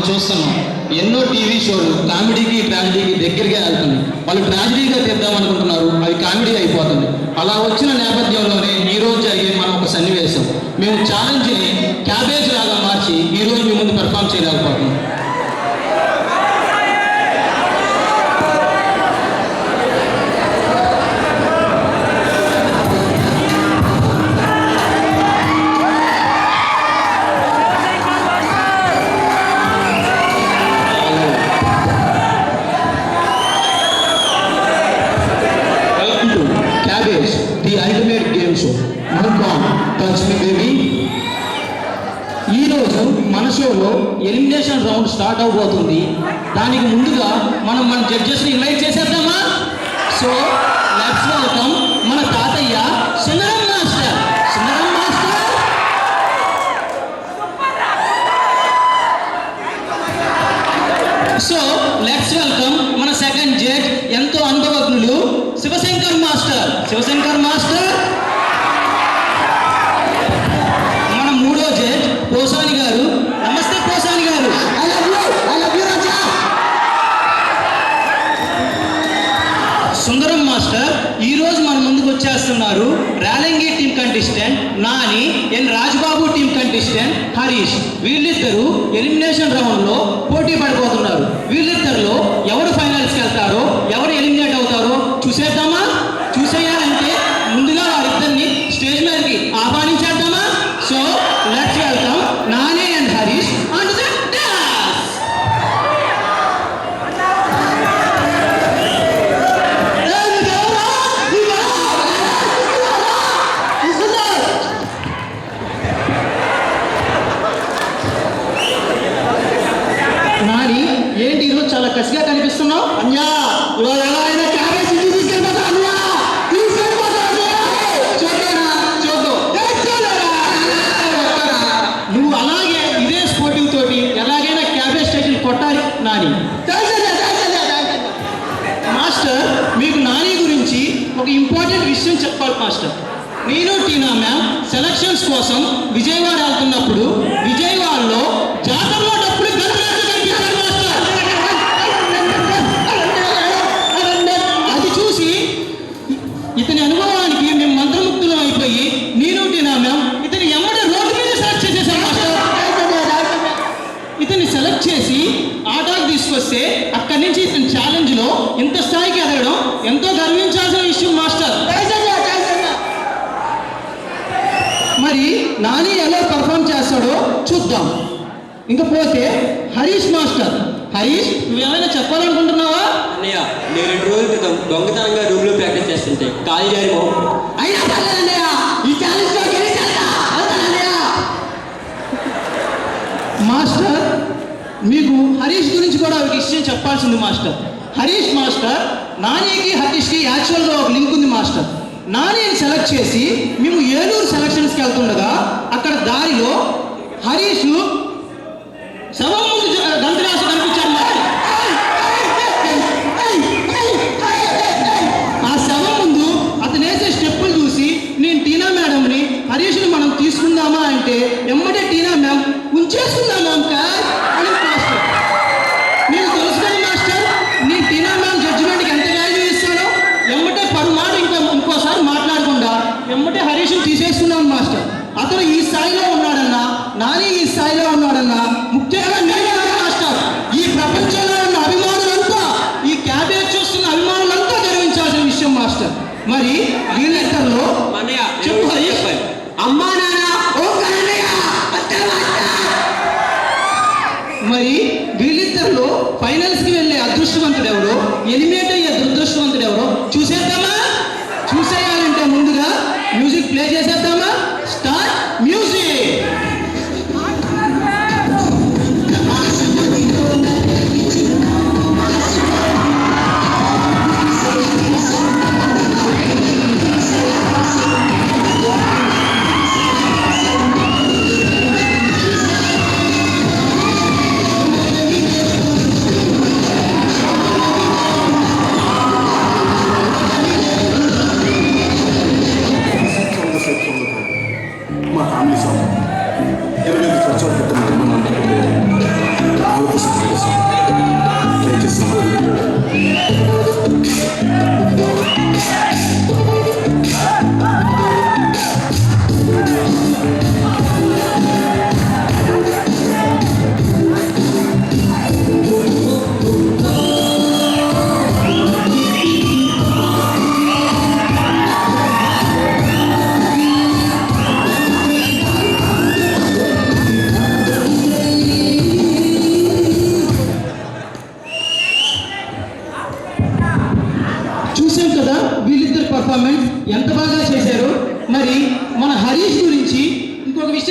చూస్తున్నాం. ఎన్నో టీవీ షోలు కామెడీకి ట్రాజిడీకి దగ్గరగా వెళ్తుంది. వాళ్ళు ట్రాజిడీగా తీద్దాం అనుకుంటున్నారు, అవి కామెడీ అయిపోతుంది. అలా వచ్చిన నేపథ్యంలోనే ఈరోజు జరిగే మనం ఒక సన్నివేశం. మేము ఛాలెంజ్ని క్యాబేజ్ లాగా మార్చి ఈరోజు మీ ముందు పెర్ఫామ్ చేయలేకపోతున్నాం. ఈరోజు మన షోలో ఎలిమినేషన్ రౌండ్ స్టార్ట్ అవబోతుంది. దానికి ముందుగా మనం మన జడ్జెస్ని ఇన్వైట్ చేసేద్దామా? సో లెట్స్ వెల్కమ్ మన తాతయ్య Sundaram master. Sundaram master, so let's welcome మన సెకండ్ జడ్జ్, ఎంతో అనుభవజ్ఞులు శివశంకర్ మాస్టర్. శివశంకర్ మాస్టర్. పోసాని గారు. నమస్తే పోసాని గారు. సుందరం మాస్టర్ ఈరోజు మన ముందుకు వచ్చేస్తున్నారు. రేలంగి టీం కంటెస్టెంట్ నాని, ఎన్ రాజబాబు టీం కంటెస్టెంట్ హరీష్. వీళ్ళిద్దరూ ఎలిమినేషన్ రౌండ్లో పోటీ పడిపోతున్నారు. వీళ్ళిద్దరిలో ఎవరు ఫైనల్స్కి వెళ్తారో, ఎవరు ఎలిమినేట్ అవుతారో చూసేద్దామా? చూసేయాలంటే ముందుగా వారిద్దరిని స్టేజ్ మీదకి ఆహ్వానించేద్దామా? So let's welcome Nani and Harish onto the dance. Nani, ఏంటి ఈరోజు చాలా కసిగా కనిపిస్తున్నావు? అన్యా ఇవాళ ఎలా అయినా క్యాబేజ్ ఇంటికి తీసుకెళ్ళిపోతా. అన్యా నువ్వు అలాగే ఇదే స్పోర్టింగ్ తోటి ఎలాగైనా క్యాబేజ్ టైటిల్ కొట్టాలి నాని. మాస్టర్, మీకు నాని గురించి ఒక ఇంపార్టెంట్ విషయం చెప్పాలి మాస్టర్. నేను టీనా మ్యామ్ సెలక్షన్స్ కోసం విజయవాడ వెళ్తున్నప్పుడు విజయవాడలో జాతరలో డబ్బులు అది చూసి ఇతని అనుభవానికి మేము మంత్రముగ్ధులం అయిపోయి నేను టీనా మ్యామ్ ఇతని ఎమ్మడే రోడ్డు మీద సెలెక్ట్ చేసేసాం మాస్టర్. ఇతన్ని సెలెక్ట్ చేసి ఆటోకి తీసుకొస్తే అక్కడి నుంచి ఇతని ఛాలెంజ్లో ఇంత స్థాయికి ఎదగడం ఎంతో గర్వించాల్సిన విషయం మాస్టర్. మరి నాని ఎలా పర్ఫామ్ చేస్తాడో చూద్దాం. ఇంకపోతే హరీష్ మాస్టర్. హరీష్, నువ్వేమైనా చెప్పాలనుకుంటున్నావా? అన్నయ్య, నేను 2 రోజుల క్రితం దొంగతనంగా రూమ్లో ప్రాక్టీస్ చేస్తుంటే కాలు జారి అయినా పర్లేదన్నయ్య, ఈ ఛాలెంజ్లో మాస్టర్, మీకు హరీష్ గురించి కూడా ఒక విషయం చెప్పాల్సింది మాస్టర్. హరీష్ మాస్టర్, నానికి హరీష్కి యాక్చువల్గా ఒక లింక్ ఉంది మాస్టర్. నానిని సెలెక్ట్ చేసి మేము ఏలూరు సెలక్షన్స్కి వెళ్తుండగా అక్కడ దారిలో హరీష్ శవం ముందు గంతరాసు కనిపించాడు. ఆ శవం ముందు అతను వేసే స్టెప్పులు చూసి నేను టీనా మేడంని హరీష్ని మనం తీసుకుందామా అంటే ఎమ్మటే టీనా మ్యామ్ ఉంచేసుకుందాం మ్యామ్ అని మాస్టర్. నేను తెలుసుకుని మాస్టర్, నేను టీనా మ్యామ్ జడ్జిమెంట్కి ఎంత వాల్యూ ఇస్తానో ఎమ్మటే పరుమాట ఇంకోసారి మాట్లాడకుండా ఎమ్మటే హరీష్ని తీసేసుకున్నాను మాస్టర్. అతను ఈ స్థాయిలో ఉన్నాడన్నా, నాని ఈ స్థాయిలో ఉన్నాడన్నా ముఖ్యంగా నేనే మాస్టర్. ఈ ప్రపంచంలో ఉన్న అభిమానులంతా, ఈ క్యాబేజ్ చూస్తున్న అభిమానులంతా గర్వించాల్సిన విషయం మాస్టర్. మరి వీళ్ళిద్దరిలో చెప్పు హరీష్. అమ్మా నాన్న మరి వీళ్ళిద్దరిలో ఫైనల్స్కి వెళ్ళే అదృష్టవంతుడు ఎవరో, ఎలిమినేట్ అయ్యే దురదృష్టవంతుడు ఎవరో చూసేద్దామా? చూసేయాలంటే ముందుగా మ్యూజిక్ ప్లే చేసేద్దామా? Start music.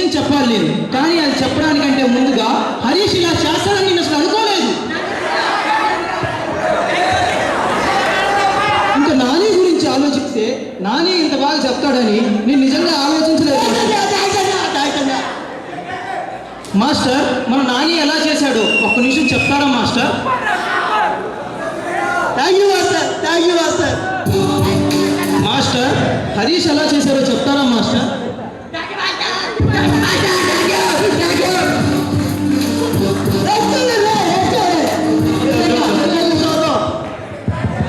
విషయం చెప్పాలి నేను, కానీ అది చెప్పడానికంటే ముందుగా హరీష్ ఇలా చేస్తానని నేను అసలు అనుకోలేదు. ఇంకా నాని గురించి ఆలోచిస్తే నాని ఇంత బాగా చెప్తాడని నేను నిజంగా ఆలోచించలేదు మాస్టర్. మన నాని ఎలా చేశాడో ఒక్క నిమిషం చెప్తారా master? Thank you master, thank you master. Master Harish ఎలా చేశారో చెప్తారా మాస్టర్?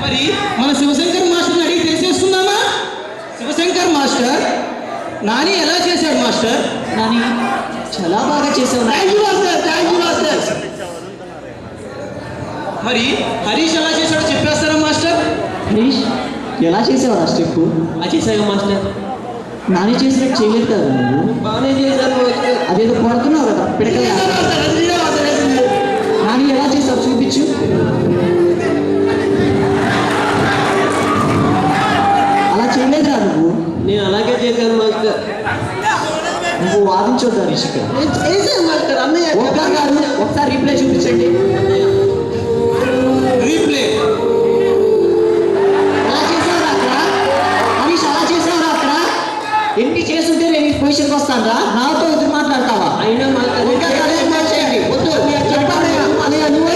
మరి మన శివశంకర్ మాస్టర్ని అడిగి తెలిసేసుకుందామా? శివశంకర్ మాస్టర్ నాని ఎలా చేశాడు మాస్టర్? నాని చాలా బాగా చేసావు. Thank you master, thank you master. మరి హరీష్ ఎలా చేశాడో చెప్పేస్తారా మాస్టర్? హరీష్ ఎలా చేసావు ఆ స్టెప్? అది చేశాక మాస్టర్ నాని చేసినట్టు చేయలేదు కదా నువ్వు. బాగానే చేశాను. అదేదో కొడుతున్నావు కదా పిడకలు. నాని ఎలా చేసావు చూపించు. అలా చేయలేదురా నువ్వు. నేను అలాగే చేశాను మాస్టర్. నువ్వు వాదించొద్దు హరీష్ ఇక్కడ. మాస్టర్ అన్నయ్య ఓకే గారు ఒకసారి రీప్లే చూపించండి. రీప్లే. అలా చేసావురా అక్కడ హరీష్, అలా చేసావురా అక్కడ. ఎన్ని చేస్తుంటే నేను ఈ పొజిషన్కి వస్తాను రా. నాతో ఎదురు మాట్లాడతావా? అయినా మాస్టర్ ఇంకా అదే చేయండి. వద్దు మీరు చెప్పండి. అదే నువ్వు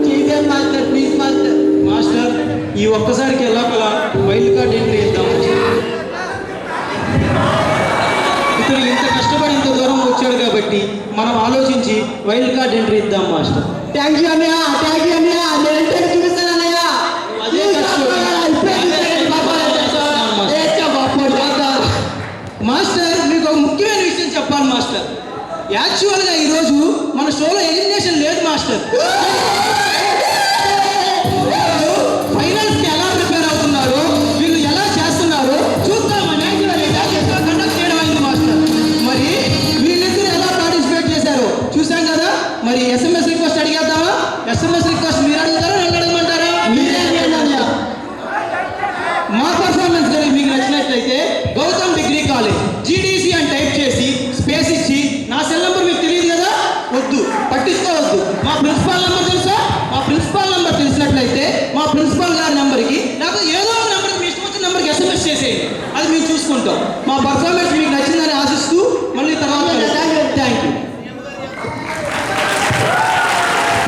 చేశాను మాస్టర్. Please master. మాస్టర్ ఈ ఒక్కసారికి ఎలాగోలా వైల్డ్ కార్డ్ ఎంట్రీ ఇద్దాం. ఇతను ఇంత కష్టపడి ఇంత దూరం వచ్చాడు కాబట్టి మనం ఆలోచించి వైల్డ్ కార్డ్ ఎంట్రీ ఇద్దాం మాస్టర్. థ్యాంక్ యూ అన్నయ్య, థ్యాంక్ యూ అన్నయ్య. నేను అంటే చూపిస్తాను అన్నయ్య. అదే మాస్టర్ మీకు ఒక ముఖ్యమైన విషయం చెప్పాలి మాస్టర్. యాక్చువల్గా ఈరోజు మన షోలో ఎలిమినేషన్ లేదు మాస్టర్. ఫైనల్స్కి ఎలా ప్రిపేర్ అవుతున్నారు, వీళ్ళు ఎలా చేస్తున్నారు చూద్దామని కండక్ట్ చేయడం అయింది మాస్టర్. మరి వీళ్ళిద్దరు ఎలా పార్టిసిపేట్ చేశారు చూసాం కదా. మరి ఎస్ఎంఎస్ రిక్వెస్ట్ అడిగేద్దామా? ఎస్ఎంఎస్ రిక్వెస్ట్ మీరు అడుగుతారా, నన్ను అడగమంటారా? మా పర్ఫార్మెన్స్ కనుక మీకు నచ్చినట్లయితే గౌతమ్ డిగ్రీ కాలేజ్ జీడీసీ అని టైప్ చేసి స్పేస్ ఇచ్చి, నా సెల్ నెంబర్ మీకు తెలియదు కదా, వద్దు పట్టించుకోవద్దు. మా ప్రిన్సిపాల్ నెంబర్ తెలుసా? మా ప్రిన్సిపాల్ నెంబర్ తెలిసినట్లయితే మా ప్రిన్సిపాల్ గారి నెంబర్కి లేకపోతే ఏదో ఒక నెంబర్కి మీ ఇష్టం వచ్చిన నెంబర్కి ఎస్ఎంఎస్ చేసేయండి, అది మేము చూసుకుంటాం. మా పర్ఫార్మెన్స్ మీకు నచ్చిందని ఆశిస్తూ మళ్ళీ తర్వాత